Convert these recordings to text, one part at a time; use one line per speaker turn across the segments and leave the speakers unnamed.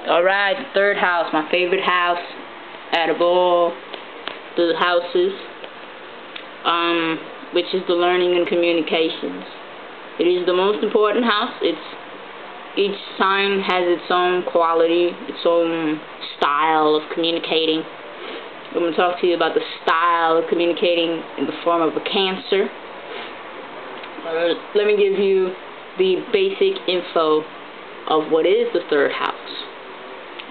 Alright, the third house, my favorite house out of all the houses, which is the learning and communications. It is the most important house. Each sign has its own quality, its own style of communicating. I'm going to talk to you about the style of communicating in the form of a Cancer. Let me give you the basic info of what is the third house.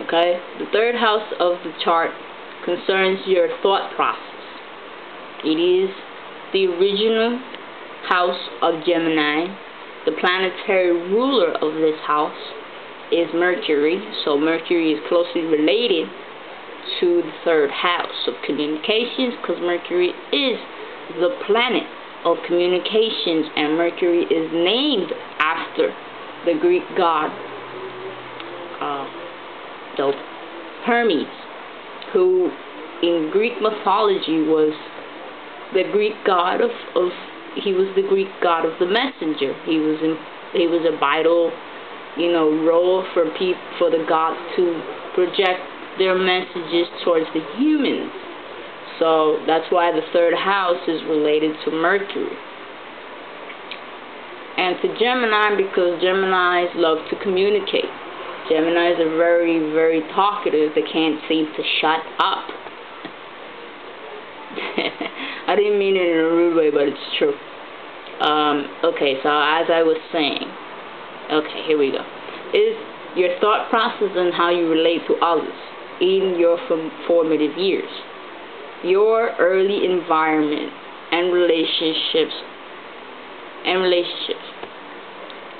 Okay? The third house of the chart concerns your thought process. It is the original house of Gemini. The planetary ruler of this house is Mercury. So Mercury is closely related to the third house of communications, because Mercury is the planet of communications, and Mercury is named after the Greek god Hermes, who in Greek mythology was the Greek god he was the Greek god of the messenger. He was a vital, role for the gods to project their messages towards the humans. So that's why the third house is related to Mercury. And to Gemini, because Geminis love to communicate. Geminis are very, very talkative. They can't seem to shut up. I didn't mean it in a rude way, but it's true. Okay, so as I was saying, okay, here we go. Is your thought process and how you relate to others in your formative years. Your early environment and relationships.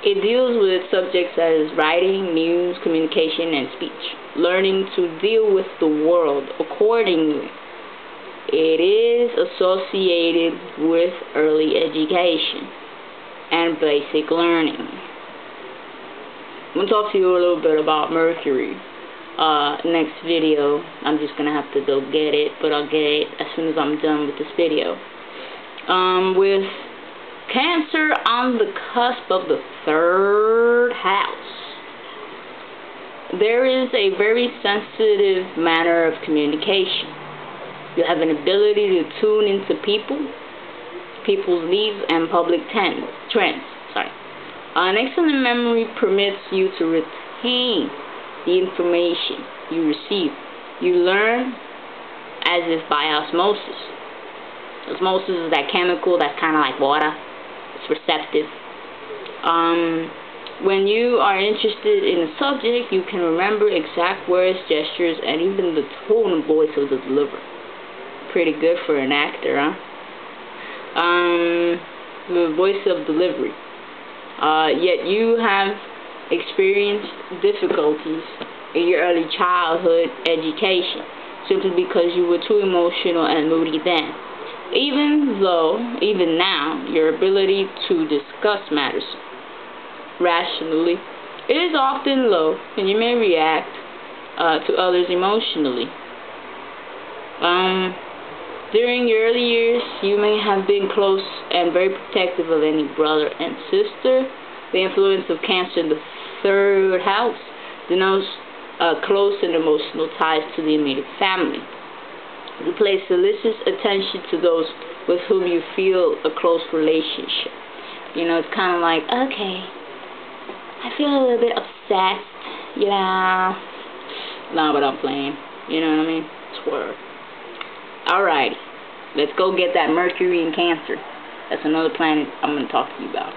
It deals with subjects as writing, news, communication, and speech. Learning to deal with the world accordingly. It is associated with early education and basic learning. I'm going to talk to you a little bit about Mercury. Next video. I'm just going to have to go get it, but I'll get it as soon as I'm done with this video. With Cancer on the cusp of the third house, there is a very sensitive manner of communication. You have an ability to tune into people's needs and public trends. An excellent memory permits you to retain the information you receive. You learn as if by osmosis. Osmosis is that chemical that's kind of like water. It's receptive. When you are interested in a subject, you can remember exact words, gestures, and even the tone of voice of the deliverer. Pretty good for an actor, huh? The voice of delivery. Yet you have experienced difficulties in your early childhood education, simply because you were too emotional and moody then. Even now, your ability to discuss matters rationally is often low, and you may react to others emotionally. During your early years, you may have been close and very protective of any brother and sister. The influence of Cancer in the third house denotes close and emotional ties to the immediate family. You place solicitous attention to those with whom you feel a close relationship. It's kind of like, okay, I feel a little bit obsessed, Nah, but I'm playing. You know what I mean? Swerve. Alrighty. Let's go get that Mercury in Cancer. That's another planet I'm going to talk to you about.